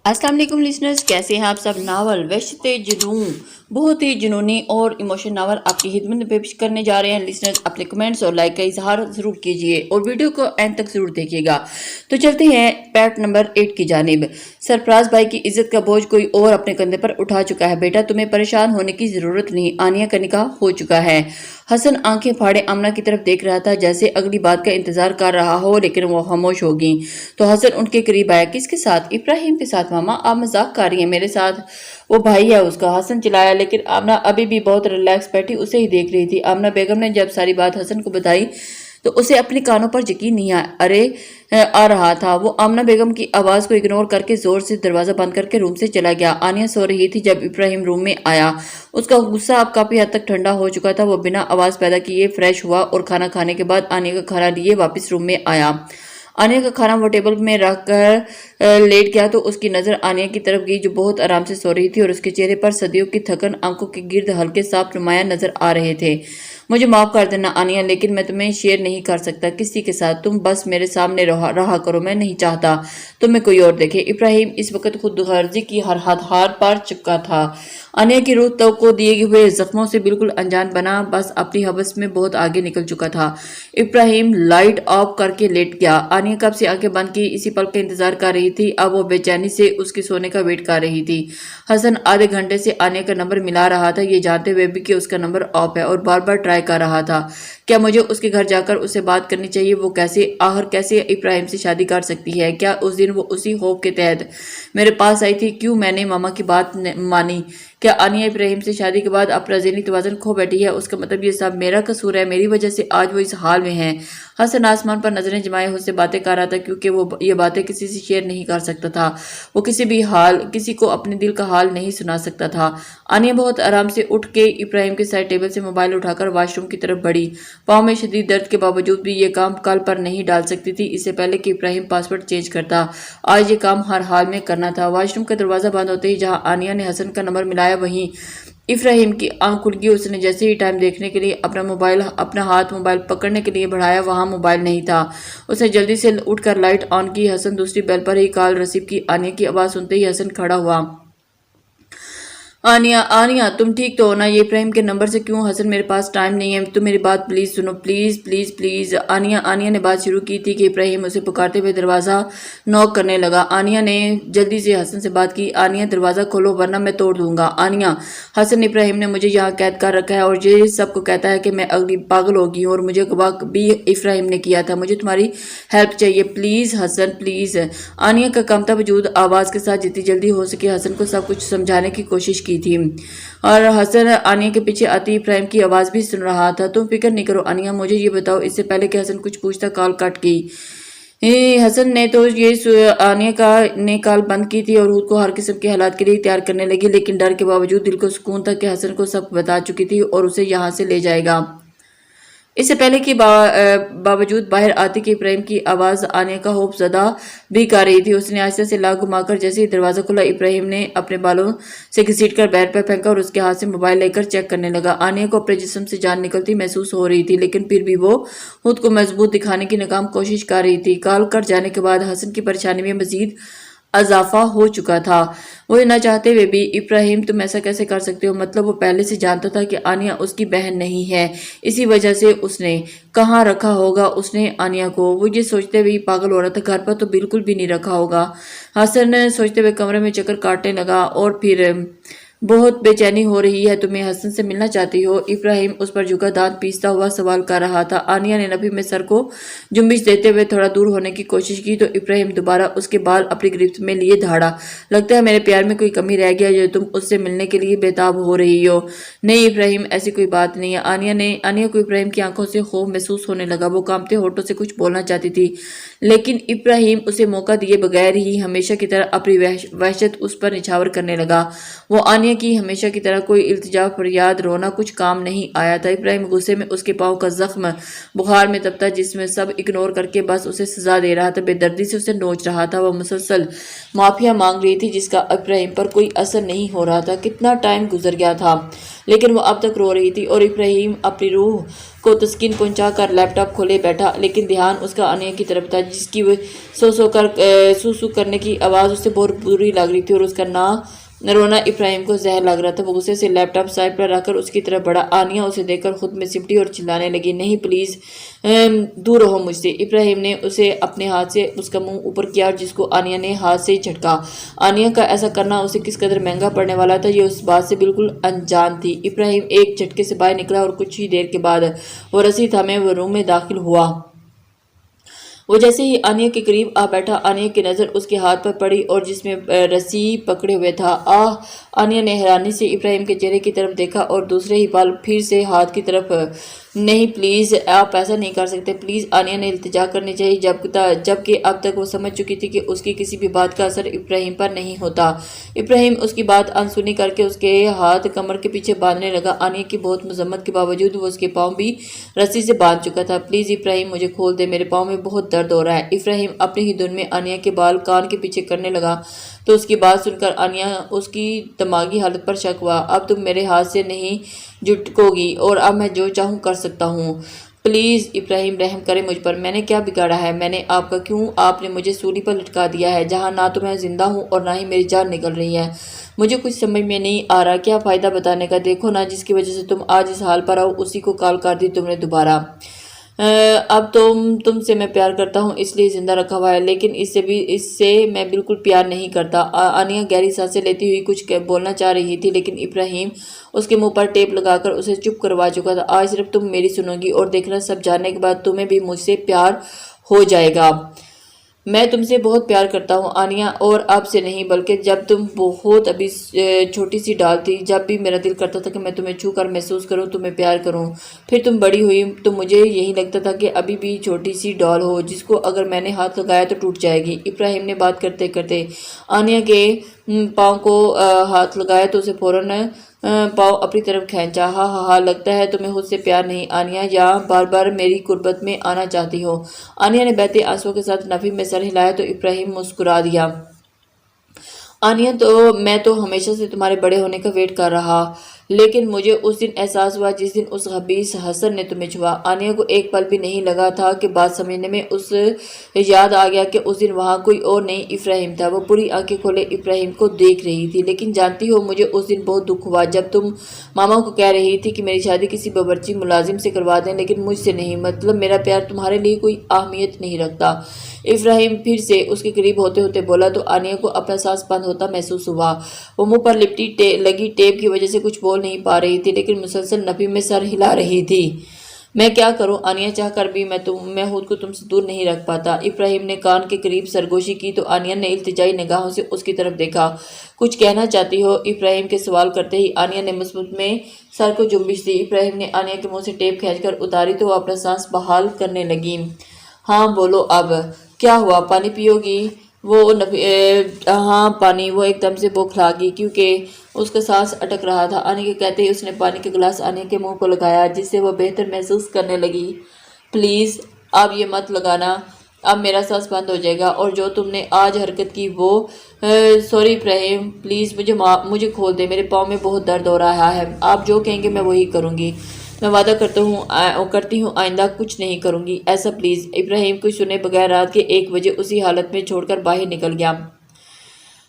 अस्सलाम वालेकुम लिसनर्स, कैसे हैं आप सब। नावल वहशत जुनून बहुत ही जुनूनी और इमोशनल नावल आपकी खिदमत में पेश करने जा रहे हैं। लिसनर्स अपने कमेंट्स और लाइक का इजहार जरूर कीजिए और वीडियो को एंड तक जरूर देखिएगा। तो चलते हैं पैट नंबर 8 की जानिब। सरफराज भाई की इज्जत का बोझ कोई और अपने कंधे पर उठा चुका है। बेटा तुम्हें परेशान होने की जरूरत नहीं, आनिया का निकाह हो चुका है। हसन आंखें फाड़े आमना की तरफ देख रहा था, जैसे अगली बात का इंतजार कर रहा हो, लेकिन वो खामोश हो गई। तो हसन उनके करीब आया। किसके साथ? इब्राहिम के साथ। मामा आप मजाक कर रही हैं, मेरे साथ वो भाई है उसका। हसन चिल्लाया, लेकिन आमना अभी भी बहुत रिलैक्स बैठी उसे ही देख रही थी। आमना बेगम ने जब सारी बात हसन को बताई तो उसे अपने कानों पर यकीन नहीं आ रहा था। वो आमना बेगम की आवाज को इग्नोर करके जोर से दरवाजा बंद करके रूम से चला गया। आनिया सो रही थी जब इब्राहिम रूम में आया। उसका गुस्सा अब काफी हद तक ठंडा हो चुका था। वो बिना आवाज पैदा किए फ्रेश हुआ और खाना खाने के बाद आनिया का खाना लिए वापस रूम में आया। आनिया का खाना वो टेबल में रख कर लेट गया तो उसकी नजर आनिया की तरफ गई, जो बहुत आराम से सो रही थी और उसके चेहरे पर सदियों की थकन आंखों के गिर्द हल्के साफ नुमाया नजर आ रहे थे। मुझे माफ कर देना आनिया, लेकिन मैं तुम्हें शेयर नहीं कर सकता किसी के साथ। तुम बस मेरे सामने रहा करो। मैं नहीं चाहता तुम्हें कोई और देखे। इब्राहिम इस वक्त खुद गर्जी की हर हद हार पार चुका था। आनिया की रूह तो को दिए हुए जख्मों से बिल्कुल अनजान बना, बस अपनी हवस में बहुत आगे निकल चुका था। इब्राहिम लाइट ऑफ करके लेट गया। आनिया कब से आंखें बंद की इसी पल का इंतजार कर रही थी। अब वो बेचैनी से उसके सोने का वेट कर रही थी। हसन आधे घंटे से आनिया का नंबर मिला रहा था, ये जानते हुए भी कि उसका नंबर ऑफ है, और बार बार ट्राई कर रहा था। क्या मुझे उसके घर जाकर उससे बात करनी चाहिए? वो कैसे इब्राहिम से शादी कर सकती है? क्या उस दिन वो उसी होप के तहत मेरे पास आई थी? क्यों मैंने मामा की बात मानी? क्या आनिया इब्राहिम से शादी के बाद अपना ज़हनी तवाज़ुन खो बैठी है? उसका मतलब ये सब मेरा कसूर है, मेरी वजह से आज वो इस हाल में है। हसन आसमान पर नजरें जमाए उससे बातें कर रहा था, क्योंकि वो ये बातें किसी से शेयर नहीं कर सकता था। वो किसी को अपने दिल का हाल नहीं सुना सकता था। आनिया बहुत आराम से उठ के इब्राहिम के साइड टेबल से मोबाइल उठाकर वॉशरूम की तरफ बढ़ी। पाँव में शदीद दर्द के बावजूद भी ये काम कल पर नहीं डाल सकती थी, इससे पहले कि इब्राहिम पासवर्ड चेंज करता। आज ये काम हर हाल में करना था। वॉशरूम का दरवाजा बंद होते ही जहां आनिया ने हसन का नंबर मिलाया, वहीं इब्राहिम की आंख खुल गई। उसने जैसे ही टाइम देखने के लिए अपना हाथ मोबाइल पकड़ने के लिए बढ़ाया, वहां मोबाइल नहीं था। उसने जल्दी से उठकर लाइट ऑन की। हसन दूसरी बेल पर ही कॉल रिसीव की। आनिया की आवाज सुनते ही हसन खड़ा हुआ। आनिया आनिया तुम ठीक तो हो ना? ये इब्राहिम के नंबर से क्यों? हसन मेरे पास टाइम नहीं है, तुम मेरी बात प्लीज सुनो, प्लीज प्लीज प्लीज। आनिया ने बात शुरू की थी कि इब्राहिम उसे पुकारते हुए दरवाजा नॉक करने लगा। आनिया ने जल्दी से हसन से बात की। आनिया दरवाजा खोलो वरना मैं तोड़ दूंगा। आनिया हसन इब्राहिम ने मुझे यहाँ कैद कर रखा है और ये सबको कहता है कि मैं अगली पागल होगी, और मुझे गवाह भी इब्राहिम ने किया था। मुझे तुम्हारी हेल्प चाहिए प्लीज हसन प्लीज। आनिया का कमता वजूद आवाज के साथ जितनी जल्दी हो सके हसन को सब कुछ समझाने की कोशिश की थी, और हसन आनिया के पीछे आती इब्राहिम की आवाज भी सुन रहा था। तुम फिक्र नहीं करो आनिया, मुझे ये बताओ। इससे पहले कि हसन कुछ पूछता कॉल कट गई। हसन ने तो आनिया ने कॉल बंद की थी और खुद को हर किस्म के हालात के लिए तैयार करने लगी, लेकिन डर के बावजूद दिल को सुकून था कि हसन को सब बता चुकी थी और उसे यहाँ से ले जाएगा। इससे पहले कि बावजूद बाहर आती कि इब्राहिम की आवाज आने का खौफ ज़दा भी कर रही थी। उसने आहिस्ते से लाख घुमाकर जैसे ही दरवाजा खुला, इब्राहिम ने अपने बालों से घसीटकर बेड पर फेंका और उसके हाथ से मोबाइल लेकर चेक करने लगा। आनिया को अपने जिस्म से जान निकलती महसूस हो रही थी, लेकिन फिर भी वो खुद को मजबूत दिखाने की नाकाम कोशिश कर रही थी। कॉल कट जाने के बाद हसन की परेशानी में मजीद अजाफा हो चुका था। वो न चाहते हुए भी, इब्राहिम तुम ऐसा कैसे कर सकते हो? मतलब वो पहले से जानता था कि आनिया उसकी बहन नहीं है, इसी वजह से उसने कहाँ रखा होगा उसने आनिया को? वो ये सोचते हुए पागल हो रहा था, घर पर तो बिल्कुल भी नहीं रखा होगा। हसन सोचते हुए कमरे में चक्कर काटने लगा और फिर बहुत बेचैनी हो रही है, तुम्हें हसन से मिलना चाहती हो? इब्राहिम उस पर झुका दांत पीसता हुआ सवाल कर रहा था। आनिया ने नफी में सर को जुम्बिश देते हुए थोड़ा दूर होने की कोशिश की तो इब्राहिम दोबारा उसके बाल अपनी गिरफ्त में लिए धाड़ा। लगता है मेरे प्यार में कोई कमी रह गया जो तुम उससे मिलने के लिए बेताब हो रही हो। नहीं इब्राहिम, ऐसी कोई बात नहीं है। आनिया को इब्राहिम की आंखों से खौफ महसूस होने लगा। वो कांपते होठों से कुछ बोलना चाहती थी, लेकिन इब्राहिम उसे मौका दिए बगैर ही हमेशा की तरह अपनी वहशत उस पर निछावर करने लगा। वो आनिया आनिया की हमेशा की तरह कोई इल्तिजा फरियाद रोना कुछ काम नहीं आया था। इब्राहिम गुस्से में उसके पाँव का जख्म बुखार में तपता जिसमें सब इग्नोर करके बस उसे सजा दे रहा था, बेदर्दी से उसे नोच रहा था। वह मुसलसल माफिया मांग रही थी जिसका इब्राहिम पर कोई असर नहीं हो रहा था। कितना टाइम गुजर गया था लेकिन वो अब तक रो रही थी और इब्राहिम अपनी रूह को तस्कीन पहुंचा कर लैपटॉप खोले बैठा, लेकिन ध्यान उसका आनिया की तरफ था जिसकी सू करने की आवाज़ उसे बहुत बुरी लग रही थी और उसका रोना इब्राहिम को जहर लग रहा था। वो गुस्से से लैपटॉप साइड पर रखकर उसकी तरफ बढ़ा। आनिया उसे देखकर खुद में सिमटी और चिल्लाने लगी, नहीं प्लीज़ दूर रहो मुझसे। इब्राहिम ने उसे अपने हाथ से उसका मुंह ऊपर किया और जिसको आनिया ने हाथ से झटका। आनिया का ऐसा करना उसे किस कदर महंगा पड़ने वाला था ये उस बात से बिल्कुल अनजान थी। इब्राहिम एक झटके से बाहर निकला और कुछ ही देर के बाद वो रस्सी थामे वो रूम में दाखिल हुआ। वो जैसे ही आनिया के करीब आ बैठा, आनिया की नज़र उसके हाथ पर पड़ी और जिसमें रस्सी पकड़े हुए था। आनिया ने हैरानी से इब्राहिम के चेहरे की तरफ देखा और दूसरे ही पल फिर से हाथ की तरफ, नहीं प्लीज़ आप ऐसा नहीं कर सकते प्लीज़, आनिया ने इल्तिजा करनी चाहिए जबकि अब तक वो समझ चुकी थी कि उसकी किसी भी बात का असर इब्राहिम पर नहीं होता। इब्राहिम उसकी बात अनसुनी करके उसके हाथ कमर के पीछे बांधने लगा। आनिया की बहुत मजम्मत के बावजूद वो उसके पाँव भी रस्सी से बांध चुका था। प्लीज़ इब्राहिम मुझे खोल दे, मेरे पाँव में बहुत दर्द हो रहा है। इब्राहिम अपनी ही धुन में आनिया के बाल कान के पीछे करने लगा तो उसकी बात सुनकर आनिया उसकी दिमागी हालत पर शक हुआ। अब तुम मेरे हाथ से नहीं झुटकोगी और अब मैं जो चाहूँ कर सकता हूँ। प्लीज़ इब्राहिम रहम करें मुझ पर, मैंने क्या बिगाड़ा है? मैंने आपका क्यों? आपने मुझे सूली पर लटका दिया है जहाँ ना तो मैं जिंदा हूँ और ना ही मेरी जान निकल रही है। मुझे कुछ समझ में नहीं आ रहा, क्या फ़ायदा बताने का? देखो ना जिसकी वजह से तुम आज इस हाल पर आओ उसी को कॉल कर दी तुमने दोबारा। अब तुमसे मैं प्यार करता हूँ इसलिए ज़िंदा रखा हुआ है, लेकिन इससे मैं बिल्कुल प्यार नहीं करता। आनिया गहरी सांसें लेती हुई कुछ बोलना चाह रही थी लेकिन इब्राहिम उसके मुंह पर टेप लगाकर उसे चुप करवा चुका था। आज सिर्फ तुम मेरी सुनोगी और देखना सब जानने के बाद तुम्हें भी मुझसे प्यार हो जाएगा। मैं तुमसे बहुत प्यार करता हूँ आनिया, और अब से नहीं बल्कि जब तुम बहुत अभी छोटी सी डाल थी, जब भी मेरा दिल करता था कि मैं तुम्हें छू कर महसूस करूँ, तुम्हें प्यार करूँ। फिर तुम बड़ी हुई तो मुझे यही लगता था कि अभी भी छोटी सी डॉल हो जिसको अगर मैंने हाथ लगाया तो टूट जाएगी। इब्राहिम ने बात करते करते आनिया के पाँव को हाथ लगाया तो उसे फौरन पाँव अपनी तरफ खींचा। हाँ, लगता है तुम्हें खुद से प्यार नहीं आनिया, या बार बार मेरी कुर्बत में आना चाहती हो। आनिया ने बहते आंसुओं के साथ नफी में सर हिलाया तो इब्राहिम मुस्कुरा दिया। आनिया मैं तो हमेशा से तुम्हारे बड़े होने का वेट कर रहा, लेकिन मुझे उस दिन एहसास हुआ जिस दिन उस खबीस हसन ने तुम्हें छुआ। आनिया को एक पल भी नहीं लगा था कि बात समझने में उस याद आ गया कि उस दिन वहाँ कोई और नहीं इब्राहिम था। वो पूरी आंखें खोले इब्राहिम को देख रही थी। लेकिन जानती हो मुझे उस दिन बहुत दुख हुआ जब तुम मामा को कह रही थी कि मेरी शादी किसी बावर्ची मुलाजिम से करवा दें, लेकिन मुझसे नहीं। मतलब मेरा प्यार तुम्हारे लिए कोई अहमियत नहीं रखता। इब्राहिम फिर से उसके करीब होते होते बोला तो आनिया को अपना सांस बंद होता महसूस हुआ। वो मुंह पर लिपटी लगी टेप की वजह से कुछ बोल नहीं पा रही थी, लेकिन मुसलसल नफी में सर हिला रही थी। मैं क्या करूं आनिया, चाह कर भी मैं खुद को तुमसे दूर नहीं रख पाता। इब्राहिम ने कान के करीब सरगोशी की तो आनिया ने इल्तिजाई निगाहों से उसकी तरफ देखा। कुछ कहना चाहती हो? इब्राहिम के सवाल करते ही आनिया ने मुस्कुराते में सर को जुम्बिश दी। इब्राहिम ने आनिया के मुंह से टेप खींचकर उतारी तो वो अपना सांस बहाल करने लगी। हाँ बोलो, अब क्या हुआ? पानी पियोगी? हाँ पानी। वो एकदम से बौखला गई क्योंकि उसका सांस अटक रहा था। आने के कहते ही उसने पानी के गिलास आने के मुंह को लगाया जिससे वह बेहतर महसूस करने लगी। प्लीज़ अब ये मत लगाना, अब मेरा सांस बंद हो जाएगा। और जो तुमने आज हरकत की वो सॉरी इब्राहिम, प्लीज़ मुझे खोल दे, मेरे पाँव में बहुत दर्द हो रहा है। आप जो कहेंगे मैं वही करूँगी। मैं वादा करती हूँ आइंदा कुछ नहीं करूँगी ऐसा, प्लीज़। इब्राहिम कुछ सुने बगैर रात के 1 बजे उसी हालत में छोड़कर बाहर निकल गया।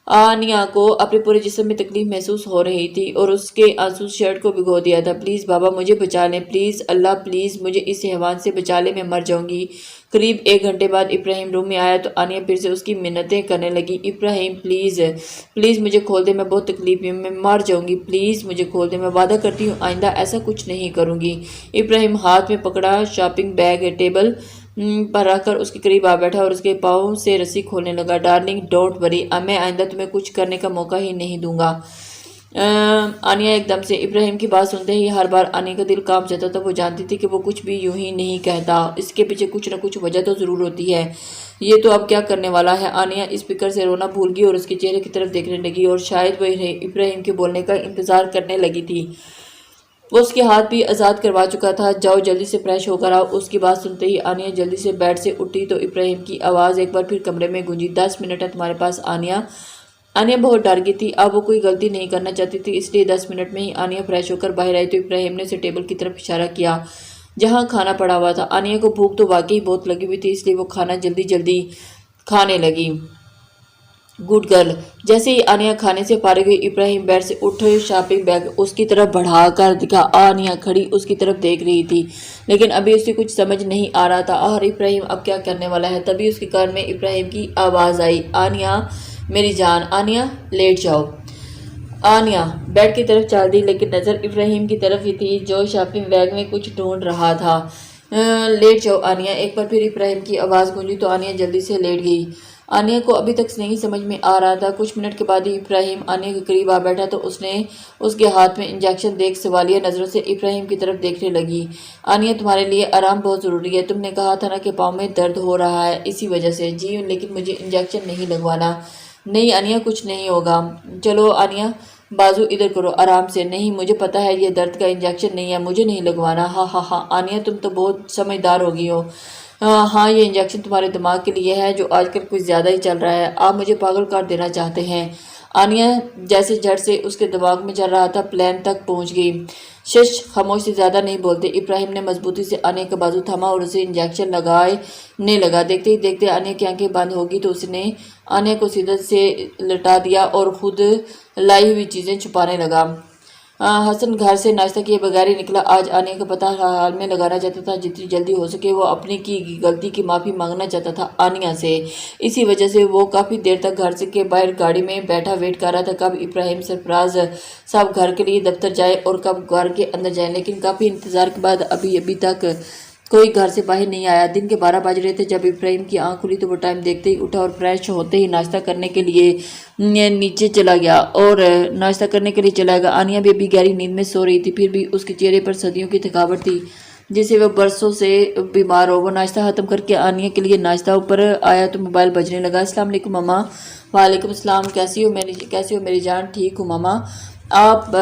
आनिया को अपने पूरे जिस्म में तकलीफ महसूस हो रही थी और उसके आंसू शर्ट को भिगो दिया था। प्लीज़ बाबा मुझे बचा लें, प्लीज़ अल्लाह प्लीज़ मुझे इस हैवान से बचा ले, मैं मर जाऊंगी। करीब 1 घंटे बाद इब्राहिम रूम में आया तो आनिया फिर से उसकी मिन्नतें करने लगी। इब्राहिम प्लीज़ मुझे खोल दे, मैं बहुत तकलीफ में मैं मर जाऊंगी, प्लीज़ मुझे खोल दे, मैं वादा करती हूँ आइंदा ऐसा कुछ नहीं करूँगी। इब्राहिम हाथ में पकड़ा शॉपिंग बैग टेबल पर रखकर उसके करीब आ बैठा और उसके पाँव से रस्सी खोलने लगा। डार्लिंग डोंट वरी, अब मैं आइंदा तुम्हें कुछ करने का मौका ही नहीं दूंगा। आनिया एकदम से इब्राहिम की बात सुनते ही हर बार आनिया का दिल कांप जाता था। वो जानती थी कि वो कुछ भी यूं ही नहीं कहता, इसके पीछे कुछ न कुछ वजह तो ज़रूर होती है। یہ تو اب کیا کرنے والا ہے؟ آنیہ اسپیکر سے رونا بھول گئی اور اس کے چہرے کی طرف دیکھنے لگی اور شاید وہ ابراہیم کے بولنے کا انتظار کرنے لگی تھی۔ وہ اس کے ہاتھ بھی آزاد کروا چکا تھا۔ جاؤ جلدی سے فریش ہو کر آؤ۔ اس کی بات سنتے ہی آنیہ جلدی سے بیڈ سے اٹھی تو ابراہیم کی آواز ایک بار پھر کمرے میں گونجی۔ 10 منٹ ہے تمہارے پاس آنیہ۔ آنیہ بہت ڈر گئی تھی، اب وہ کوئی غلطی نہیں کرنا چاہتی تھی، اس لیے 10 منٹ میں ہی آنیہ فریش ہو کر باہر آئی تو ابراہیم نے اسے ٹیبل کی طرف اشارہ کیا جہاں کھانا پڑا ہوا تھا۔ آنیہ کو بھوک تو واقعی بہت لگی ہوئی تھی، اس لیے وہ کھانا جلدی جلدی کھانے لگی۔ Good girl. جیسے ہی آنیہ کھانے سے فارغ ہوئی ابراہیم بیڈ سے اٹھ شاپنگ بیگ اس کی طرف بڑھا کر دکھا۔ آنیہ کھڑی اس کی طرف دیکھ رہی تھی لیکن ابھی اسے کچھ سمجھ نہیں آ رہا تھا اور ابراہیم اب کیا کرنے والا ہے۔ تبھی اس کے کان میں ابراہیم کی آواز آئی، آنیہ میری جان۔ آنیہ لیٹ جاؤ۔ آنیہ بیڈ کی طرف چال دی لیکن نظر ابراہیم کی طرف ہی تھی جو شاپنگ بیگ میں کچھ ڈھونڈ رہا تھا۔ لیٹ جاؤ آنیہ۔ ایک بار پھر ابراہیم کی آواز گونجی تو آنیہ جلدی سے لیٹ گئی۔ آنیہ کو ابھی تک نہیں سمجھ میں آ رہا تھا۔ کچھ منٹ کے بعد ہی ابراہیم آنیہ کے قریب آ بیٹھا تو اس نے اس کے ہاتھ میں انجیکشن دیکھ سوالیہ نظروں سے ابراہیم کی طرف دیکھنے لگی۔ آنیہ تمہارے لیے آرام بہت ضروری ہے، تم نے کہا تھا نا کہ پاؤں میں درد ہو رہا ہے اسی وجہ سے۔ جی لیکن مجھے انجیکشن نہیں لگوانا۔ نہیں آنیہ کچھ نہیں ہوگا۔ چلو آنیہ بازو ادھر کرو آرام سے۔ نہیں مجھے پتا ہے یہ درد کا انجیکشن نہیں ہے، مجھے نہیں لگوانا۔ ہاں ہاں ہاں آنیہ تم تو بہت سمجھدار ہو گئی ہو۔ ہاں یہ انجیکشن تمہارے دماغ کے لیے ہے جو آج کل کچھ زیادہ ہی چل رہا ہے، آپ مجھے پاگل کر دینا چاہتے ہیں۔ آنیہ جیسے جھٹ سے اس کے دماغ میں چل رہا تھا پلان تک پہنچ گئی۔ شش خاموش سے زیادہ نہیں بولتے۔ ابراہیم نے مضبوطی سے آنیہ کا بازو تھاما اور اسے انجیکشن لگانے لگا۔ دیکھتے ہی دیکھتے آنیہ کی آنکھیں بند ہو گئی تو اس نے آنیہ کو سیدھے سے لٹا دیا اور خود لائی ہوئی چیزیں چھپانے لگا۔ حسن گھر سے ناشتہ کیے بغیر ہی نکلا۔ آج آنیہ کا پتہ حال میں لگانا چاہتا تھا، جتنی جلدی ہو سکے وہ اپنی کی غلطی کی معافی مانگنا چاہتا تھا آنیہ سے۔ اسی وجہ سے وہ کافی دیر تک گھر کے باہر گاڑی میں بیٹھا ویٹ کر رہا تھا کب ابراہیم سرفراز صاحب گھر کے لیے دفتر جائے اور کب گھر کے اندر جائیں، لیکن کافی انتظار کے بعد ابھی تک کوئی گھر سے باہر نہیں آیا۔ دن کے 12 بج رہے تھے جب ابراہیم کی آنکھ کھلی تو وہ ٹائم دیکھتے ہی اٹھا اور فریش ہوتے ہی ناشتہ کرنے کے لیے نیچے چلا گیا آنیہ بھی ابھی گہری نیند میں سو رہی تھی، پھر بھی اس کے چہرے پر صدیوں کی تھکاوٹ تھی جسے وہ برسوں سے بیمار ہو۔ وہ ناشتہ ختم کر کے آنیہ کے لیے ناشتہ اوپر آیا تو موبائل بجنے لگا۔ السلام علیکم ماما۔ وعلیکم السلام۔ کیسی ہو میری جان؟ ٹھیک ہوں ماما۔ آپ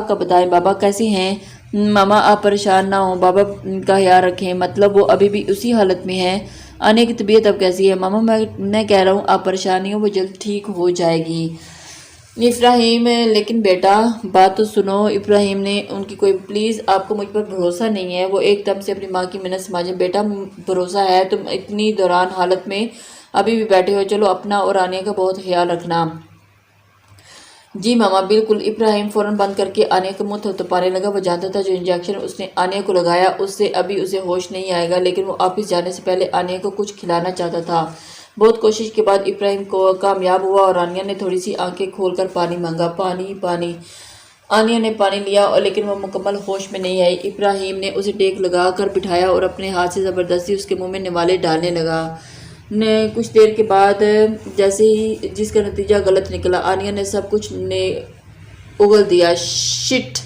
کا بتائیں بابا کیسے ہیں؟ ماما آپ پریشان نہ ہوں، بابا کا خیال رکھیں، مطلب وہ ابھی بھی اسی حالت میں ہے۔ آنیہ کی طبیعت اب کیسی ہے؟ ماما میں کہہ رہا ہوں آپ پریشان نہیں ہو، وہ جلد ٹھیک ہو جائے گی۔ ابراہیم لیکن بیٹا بات تو سنو۔ ابراہیم نے ان کی کوئی پلیز آپ کو مجھ پر بھروسہ نہیں ہے؟ وہ ایک دم سے اپنی ماں کی منت سماجھیں۔ بیٹا بھروسہ ہے، تم اتنی دوران حالت میں ابھی بھی بیٹھے ہو، چلو اپنا اور آنیہ کا بہت خیال رکھنا۔ جی ماما بالکل۔ ابراہیم فوراً بند کر کے آنیہ کا منہ تھپتھپانے لگا۔ وہ جانتا تھا جو انجیکشن اس نے آنیہ کو لگایا اس سے ابھی اسے ہوش نہیں آئے گا، لیکن وہ آفس جانے سے پہلے آنیہ کو کچھ کھلانا چاہتا تھا۔ بہت کوشش کے بعد ابراہیم کو کامیاب ہوا اور آنیہ نے تھوڑی سی آنکھیں کھول کر پانی مانگا۔ پانی۔ آنیہ نے پانی لیا لیکن وہ مکمل ہوش میں نہیں آئی۔ ابراہیم نے اسے ٹیک لگا کر بٹھایا اور اپنے ہاتھ سے زبردستی اس کے منہ میں نوالے ڈالنے لگا۔ کچھ دیر کے بعد جیسے ہی جس کا نتیجہ غلط نکلا، آنیہ نے سب کچھ اگل دیا۔ شٹ!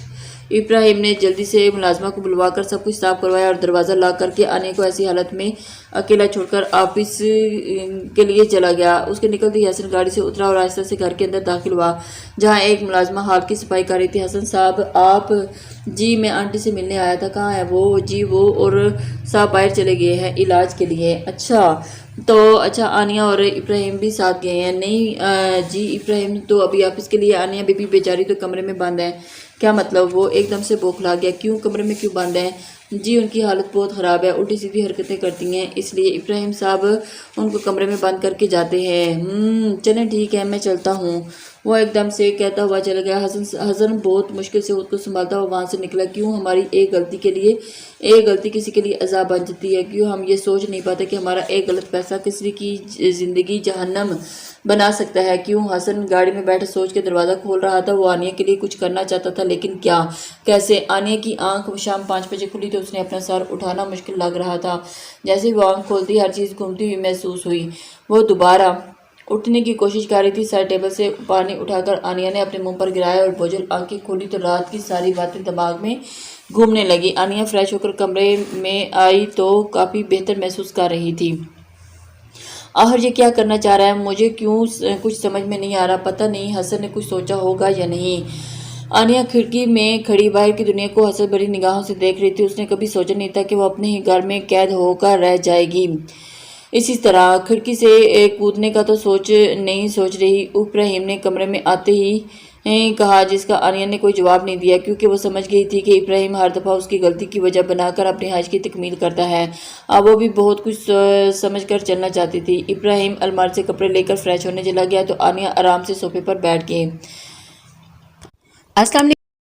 ابراہیم نے جلدی سے ملازمہ کو بلوا کر سب کچھ صاف کروایا اور دروازہ لاک کر کے آنیہ کو ایسی حالت میں اکیلا چھوڑ کر آفس کے لیے چلا گیا۔ اس کے نکلتے ہی حسن گاڑی سے اترا اور آہستہ سے گھر کے اندر داخل ہوا جہاں ایک ملازمہ ہال کی صفائی کر رہی تھی۔ حسن صاحب آپ؟ جی میں آنٹی سے ملنے آیا تھا۔ کہاں ہے وہ؟ جی وہ اور صاحب باہر چلے گئے ہیں علاج کے لیے۔ اچھا آنیہ اور ابراہیم بھی ساتھ گئے ہیں؟ نہیں جی ابراہیم تو ابھی آفس کے لیے، آنیہ بی بی بیچاری تو کمرے میں بند ہے۔ کیا مطلب؟ وہ ایک دم سے بوکھلا گیا۔ کیوں کمرے میں کیوں بند ہے؟ جی ان کی حالت بہت خراب ہے، الٹی سیدھی حرکتیں کرتی ہیں، اس لیے ابراہیم صاحب ان کو کمرے میں بند کر کے جاتے ہیں۔ چلیں ٹھیک ہے میں چلتا ہوں، وہ ایک دم سے کہتا ہوا چلا گیا۔ حسن بہت مشکل سے خود کو سنبھالتا ہوا وہاں سے نکلا۔ کیوں ہماری ایک غلطی کسی کے لیے عذاب بن جاتی ہے؟ کیوں ہم یہ سوچ نہیں پاتے کہ ہمارا ایک غلط پیسہ کسی کی زندگی جہنم بنا سکتا ہے؟ کیوں؟ حسن گاڑی میں بیٹھا سوچ کے دروازہ کھول رہا تھا۔ وہ آنیہ کے لیے کچھ کرنا چاہتا تھا لیکن کیا؟ کیسے؟ آنیہ کی آنکھ شام 5 بجے کھلی تو اس نے اپنا سر اٹھانا مشکل لگ رہا تھا۔ جیسے ہی وہ آنکھ کھولتی ہر چیز گھومتی ہوئی محسوس ہوئی۔ وہ دوبارہ اٹھنے کی کوشش کر رہی تھی۔ سر ٹیبل سے پانی اٹھا کر آنیہ نے اپنے منہ پر گرایا اور بوجھل آنکھیں کھولی تو رات کی ساری باتیں دماغ میں گھومنے لگی۔ آنیہ فریش ہو کر کمرے میں آئی تو کافی بہتر محسوس کر رہی تھی۔ آخر یہ کیا کرنا چاہ رہا ہے؟ مجھے کیوں کچھ سمجھ میں نہیں آ رہا۔ پتہ نہیں حسن نے کچھ سوچا ہوگا یا نہیں۔ آنیا کھڑکی میں کھڑی باہر کی دنیا کو حسرت بھری نگاہوں سے دیکھ رہی تھی۔ اس نے کبھی سوچا نہیں تھا کہ وہ اپنے ہی گھر میں قید ہو کر رہ جائے گی۔ اسی طرح کھڑکی سے کودنے کا تو سوچ رہی۔ ابراہیم نے کمرے میں آتے ہی کہا، جس کا آنیا نے کوئی جواب نہیں دیا، کیونکہ وہ سمجھ گئی تھی کہ ابراہیم ہر دفعہ اس کی غلطی کی وجہ بنا کر اپنی خواہش کی تکمیل کرتا ہے۔ اب وہ بھی بہت کچھ سمجھ کر چلنا چاہتی تھی۔ ابراہیم الماری سے کپڑے لے کر فریش ہونے چلا گیا تو آنیا آرام سے صوفے پر بیٹھ گئی۔ السلام علیکم۔